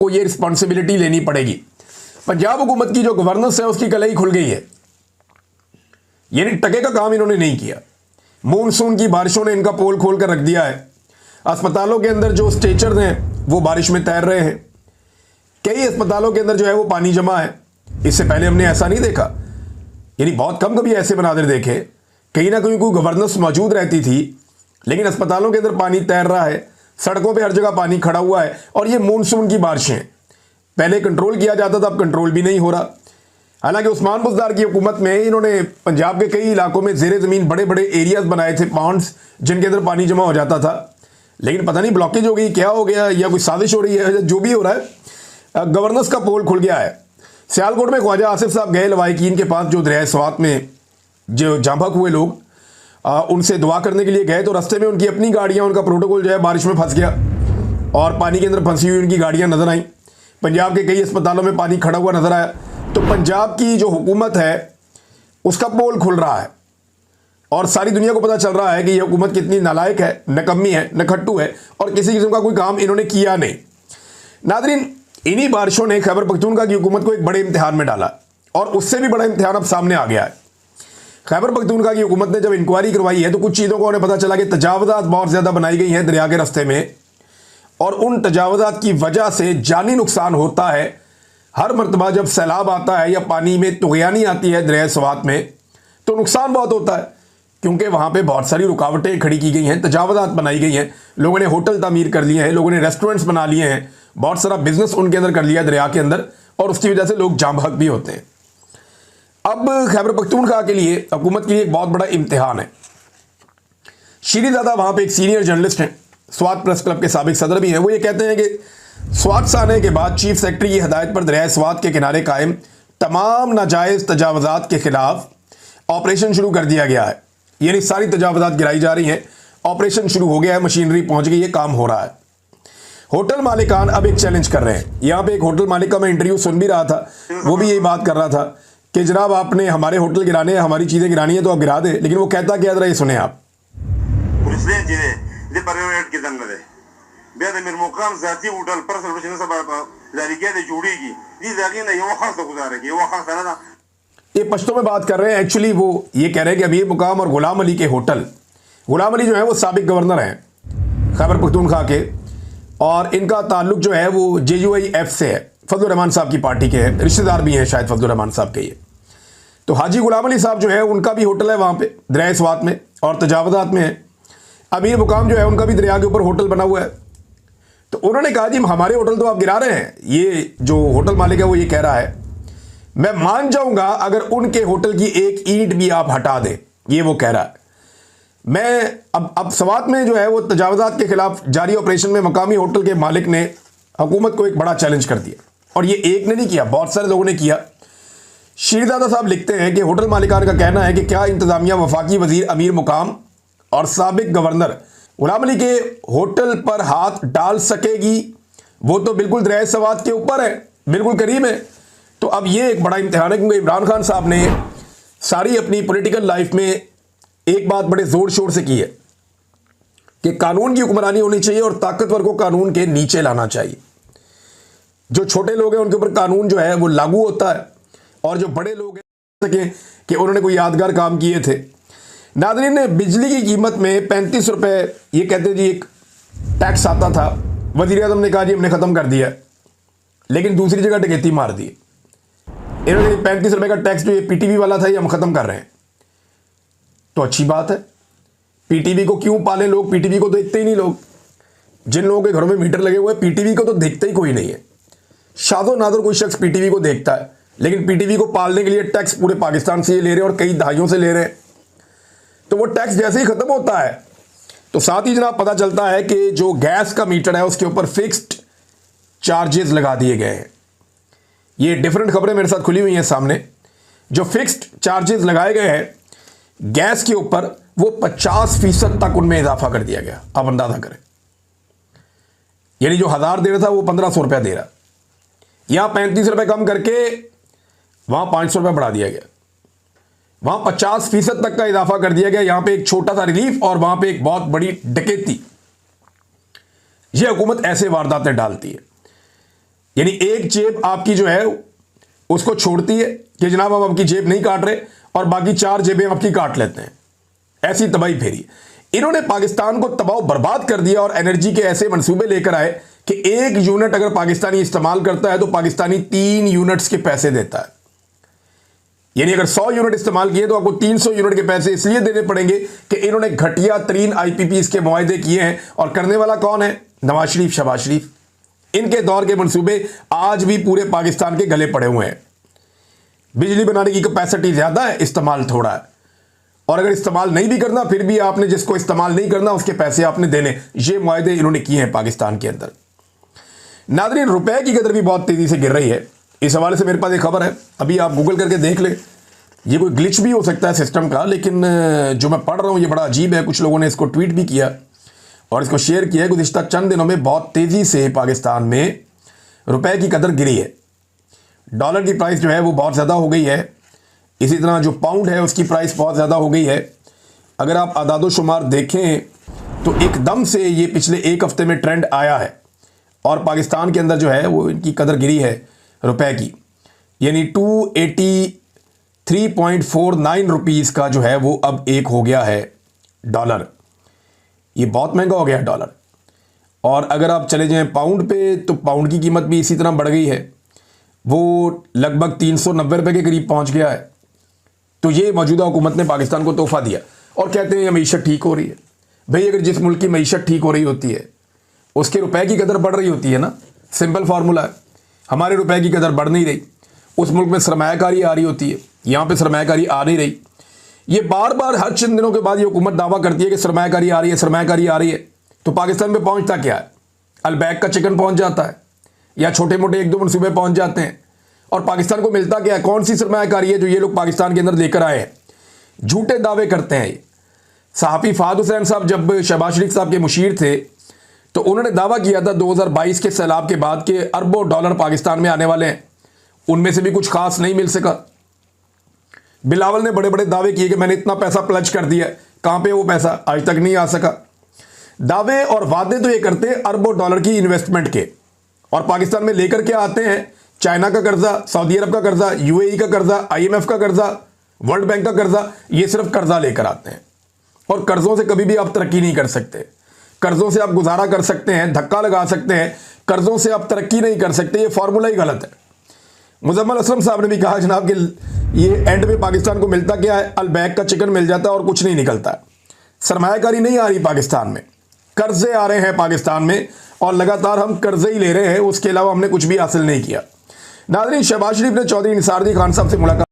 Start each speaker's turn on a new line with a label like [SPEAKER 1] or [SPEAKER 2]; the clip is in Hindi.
[SPEAKER 1] को ये रिस्पॉन्सिबिलिटी लेनी पड़ेगी। पंजाब हुकूमत की जो गवर्नेंस है उसकी कलई खुल गई है, यानी टके का काम इन्होंने नहीं किया। मॉनसून की बारिशों ने इनका पोल खोल कर रख दिया है। अस्पतालों के अंदर जो स्ट्रेचर्स हैं वो बारिश में तैर रहे हैं। कई अस्पतालों के अंदर जो है वो पानी जमा है। इससे पहले हमने ऐसा नहीं देखा, यानी बहुत कम कभी ऐसे मनाजिर देखे। कहीं ना कहीं कोई गवर्नेंस मौजूद रहती थी, लेकिन अस्पतालों के अंदर पानी तैर रहा है, सड़कों पे हर जगह पानी खड़ा हुआ है। और ये मॉनसून की बारिशें, पहले कंट्रोल किया जाता था, अब कंट्रोल भी नहीं हो रहा। हालांकि उस्मान बुज़दार की हुकूमत में इन्होंने पंजाब के कई इलाकों में ज़ेरे ज़मीन बड़े बड़े एरियाज बनाए थे, पॉन्ड्स, जिनके अंदर पानी जमा हो जाता था। लेकिन पता नहीं ब्लॉकेज हो गई, क्या हो गया, या कोई साजिश हो रही है, जो भी हो रहा है, गवर्नेंस का पोल खुल गया है। सियालकोट में ख्वाजा आसिफ साहब गए लवाइकीन के पास, जो दरिया स्वात में जो जांभक हुए लोग, उनसे दुआ करने के लिए गए, तो रास्ते में उनकी अपनी गाड़ियां, उनका प्रोटोकॉल जो है बारिश में फंस गया और पानी के अंदर फंसी हुई उनकी गाड़ियां नजर आई। पंजाब के कई अस्पतालों में पानी खड़ा हुआ नजर आया। तो पंजाब की जो हुकूमत है उसका पोल खुल रहा है और सारी दुनिया को पता चल रहा है कि यह हुकूमत कितनी नालायक है, नकम्मी है, नखट्टू है और किसी किस्म का कोई काम इन्होंने किया नहीं। नादरीन, इन्हीं बारिशों ने खैबर पख्तूनख्वा की हुकूमत को एक बड़े इम्तिहान में डाला और उससे भी बड़ा इम्तिहान अब सामने आ गया है। खैबर पख्तूनख्वा की हुकूमत ने जब इंक्वायरी करवाई है तो कुछ चीज़ों को उन्हें पता चला कि तजावज़ात बहुत ज़्यादा बनाई गई हैं दरिया के रास्ते में, और उन तजावज़ात की वजह से जानी नुकसान होता है। हर मरतबा जब सैलाब आता है या पानी में तुग़यानी आती है दरिया स्वात में, तो नुकसान बहुत होता है, क्योंकि वहाँ पे बहुत सारी रुकावटें खड़ी की गई हैं, तजावज़ात बनाई गई हैं। लोगों ने होटल तामीर कर लिए हैं, लोगों ने रेस्टोरेंट्स बना लिए हैं, बहुत सारा बिजनेस उनके अंदर कर लिया दरिया के अंदर, और उसकी वजह से लोग जाँ बहक भी होते हैं। अब खैबर पख्तूनख्वा के लिए, हुकूमत के लिए एक बहुत बड़ा इम्तिहान है। शीरीज़ादा वहाँ पे एक सीनियर जर्नलिस्ट हैं, स्वात प्रेस क्लब के साबिक सदर भी हैं। वो ये कहते हैं कि स्वात से आने के बाद चीफ सेक्रेटरी की हदायत पर दरिया स्वात के किनारे कायम तमाम नाजायज़ तजावज़ात के खिलाफ ऑपरेशन शुरू कर दिया गया है। यानी सारी तजावज़ात गिराई जा रही हैं, ऑपरेशन शुरू हो गया है, मशीनरी पहुँच गई है, काम हो रहा है। होटल मालिकान अब एक चैलेंज कर रहे हैं। यहाँ पे एक होटल मालिक का मैं इंटरव्यू सुन भी रहा था, वो भी यही बात कर रहा था कि जनाब आपने हमारे होटल गिराने हैं, हमारी चीज़ें गिरानी है तो आप गिरा दें। लेकिन वो कहता क्या, जरा ये सुने आप। ये पश्तो में बात कर रहे हैं। एक्चुअली वो ये कह रहे हैं कि अमीर मुकाम और गुलाम अली के होटल, गुलाम अली जो है वो साबिक गवर्नर हैं खैबर पख्तूनख्वा के, और इनका ताल्लुक जो है वो JUIF से है, फजलुर रहमान साहब की पार्टी के हैं, रिश्तेदार भी हैं शायद फजलुर रहमान साहब के। ये तो हाजी गुलाम अली साहब जो है उनका भी होटल है वहाँ पे दरिया स्वात में और तजावज़ात में है। अमीर मुकाम जो है उनका भी दरिया के ऊपर होटल बना हुआ है। तो उन्होंने कहा जी हमारे होटल तो आप गिरा रहे हैं। ये जो होटल मालिक है वो ये कह रहा है, मैं मान जाऊंगा अगर उनके होटल की एक ईंट भी आप हटा दें, ये वो कह रहा है। मैं अब स्वात में जो है वो तजावज़ात के खिलाफ जारी ऑपरेशन में मकामी होटल के मालिक ने हुकूमत को एक बड़ा चैलेंज कर दिया, और ये एक ने नहीं किया, बहुत सारे लोगों ने किया। शीरज़ादा साहब लिखते हैं कि होटल मालिकान का कहना है कि क्या इंतज़ामिया वफाकी वजीर अमीर मुकाम और साबिक गवर्नर गुलाम अली के होटल पर हाथ डाल सकेगी? वो तो बिल्कुल दरिया स्वात के ऊपर है, बिल्कुल करीब है। तो अब ये एक बड़ा इम्तिहान है, क्योंकि इमरान खान साहब ने सारी अपनी पॉलिटिकल लाइफ में एक बात बड़े ज़ोर शोर से की है कि कानून की हुक्मरानी होनी चाहिए और ताकतवर को कानून के नीचे लाना चाहिए। जो छोटे लोग हैं उनके ऊपर कानून जो है वो लागू होता है, और जो बड़े लोग हैं सकें कि उन्होंने कोई यादगार काम किए थे। नाज़रीन, ने बिजली की कीमत में 35 रुपये, ये कहते जी एक टैक्स आता था, वज़ीर आज़म ने कहा जी हमने ख़त्म कर दिया, लेकिन दूसरी जगह डकैती मार दी। इन्होंने 35 रुपये का टैक्स जो ये PTV वाला था ये हम ख़त्म कर रहे हैं। तो अच्छी बात है, PTV को क्यों पाले लोग? PTV को देखते ही नहीं लोग। जिन लोगों के घरों में मीटर लगे हुए हैं PTV को तो देखते ही कोई नहीं है। शादो नादर कोई शख्स PTV को देखता है, लेकिन PTV को पालने के लिए टैक्स पूरे पाकिस्तान से ये ले रहे हैं और कई दहाइयों से ले रहे हैं। तो वो टैक्स जैसे ही ख़त्म होता है तो साथ ही जनाब पता चलता है कि जो गैस का मीटर है उसके ऊपर फिक्स्ड चार्जेस लगा दिए गए हैं। ये डिफरेंट खबरें मेरे साथ खुली हुई हैं सामने। जो फिक्स्ड चार्जेस लगाए गए हैं गैस के ऊपर, वो 50% तक उनमें इजाफा कर दिया गया। आप अंदाजा करें, यानी जो 1000 दे रहा था वो 1500 रुपया दे रहा, यहां 35 रुपये कम करके वहां 500 रुपये बढ़ा दिया गया, वहां 50% तक का इजाफा कर दिया गया। यहां पे एक छोटा सा रिलीफ और वहां पे एक बहुत बड़ी डकैती। यह हुकूमत ऐसे वारदातें डालती है। यानी एक जेब आपकी जो है उसको छोड़ती है कि जनाब हम आपकी जेब नहीं काट रहे, और बाकी 4 जेबें आपकी काट लेते हैं। ऐसी तबाही फेरी। इन्होंने पाकिस्तान को तबाह बर्बाद कर दिया और एनर्जी के ऐसे मंसूबे लेकर आए कि 1 यूनिट अगर पाकिस्तानी इस्तेमाल करता है तो पाकिस्तानी 3 यूनिट्स के पैसे देता है। यानी अगर 100 यूनिट इस्तेमाल किए तो आपको 300 यूनिट के पैसे इसलिए देने पड़ेंगे कि इन्होंने घटिया तरीन IPPs के मुआहदे किए हैं। और करने वाला कौन है? नवाज शरीफ, शहबाज शरीफ। इनके दौर के मंसूबे आज भी पूरे पाकिस्तान के गले पड़े हुए हैं। बिजली बनाने की कैपेसिटी ज्यादा है, इस्तेमाल थोड़ा है, और अगर इस्तेमाल नहीं भी करना फिर भी आपने जिसको इस्तेमाल नहीं करना उसके पैसे आपने देने। ये मुआहदे इन्होंने किए हैं पाकिस्तान के अंदर। नाज़रीन, रुपए की कदर भी बहुत तेजी से गिर रही है। इस हवाले से मेरे पास एक खबर है, अभी आप गूगल करके देख ले। ये कोई ग्लिच भी हो सकता है सिस्टम का, लेकिन जो मैं पढ़ रहा हूँ ये बड़ा अजीब है। कुछ लोगों ने इसको ट्वीट भी किया और इसको शेयर किया है। गुज़िश्ता चंद दिनों में बहुत तेज़ी से पाकिस्तान में रुपए की कदर गिरी है। डॉलर की प्राइस जो है वो बहुत ज़्यादा हो गई है। इसी तरह जो पाउंड है उसकी प्राइस बहुत ज़्यादा हो गई है। अगर आप आदादो शुमार देखें तो एकदम से ये पिछले 1 हफ्ते में ट्रेंड आया है और पाकिस्तान के अंदर जो है वो इनकी कदर गिरी है रुपए की। यानी 283.49 रुपीज़ का जो है वो अब एक हो गया है डॉलर। ये बहुत महंगा हो गया है डॉलर। और अगर आप चले जाएं पाउंड पे तो पाउंड की कीमत भी इसी तरह बढ़ गई है, वो लगभग 390 रुपये के करीब पहुंच गया है। तो ये मौजूदा हुकूमत ने पाकिस्तान को तोहफा दिया और कहते हैं ये मईशत ठीक हो रही है। भाई अगर जिस मुल्क की मईशत ठीक हो रही होती है उसके रुपए की कदर बढ़ रही होती है ना, सिंपल फार्मूला है। हमारे रुपए की कदर बढ़ नहीं रही, उस मुल्क में सरमायाकारी आ रही होती है, यहाँ पे सरमायाकारी आ नहीं रही। ये बार बार हर चंद दिनों के बाद ये हुकूमत दावा करती है कि सरमायाकारी आ रही है, सरमायाकारी आ रही है। तो पाकिस्तान में पहुँचता क्या है? अलबैक का चिकन पहुँच जाता है या छोटे मोटे 1-2 मनसूबे पहुँच जाते हैं। और पाकिस्तान को मिलता क्या है? कौन सी सरमायाकारी है जो ये लोग पाकिस्तान के अंदर लेकर आए हैं? झूठे दावे करते हैं ये। सहाफ़ी फ़ाद हुसैन साहब जब शहबाज शरीफ साहब के मुशीर थे तो उन्होंने दावा किया था 2022 के सैलाब के बाद के अरबों डॉलर पाकिस्तान में आने वाले हैं। उनमें से भी कुछ खास नहीं मिल सका। बिलावल ने बड़े बड़े दावे किए कि मैंने इतना पैसा प्लज कर दिया, कहाँ पे वो पैसा? आज तक नहीं आ सका। दावे और वादे तो ये करते हैं अरबों डॉलर की इन्वेस्टमेंट के, और पाकिस्तान में लेकर के आते हैं चाइना का कर्जा, सऊदी अरब का कर्जा, UAE का कर्जा, IMF का कर्जा, वर्ल्ड बैंक का कर्जा। ये सिर्फ कर्जा लेकर आते हैं और कर्जों से कभी भी आप तरक्की नहीं कर सकते। कर्जों से आप गुजारा कर सकते हैं, धक्का लगा सकते हैं, कर्जों से आप तरक्की नहीं कर सकते। ये फार्मूला ही गलत है। मुजम्मल असलम साहब ने भी कहा जनाब कि ये एंड में पाकिस्तान को मिलता क्या है? अलबैक का चिकन मिल जाता है और कुछ नहीं निकलता है। सरमायाकारी नहीं आ रही पाकिस्तान में, कर्जे आ रहे हैं पाकिस्तान में और लगातार हम कर्जे ही ले रहे हैं, उसके अलावा हमने कुछ भी हासिल नहीं किया। नाज़रीन, शहबाज शरीफ ने चौधरी निसार अली खान साहब से मुलाकात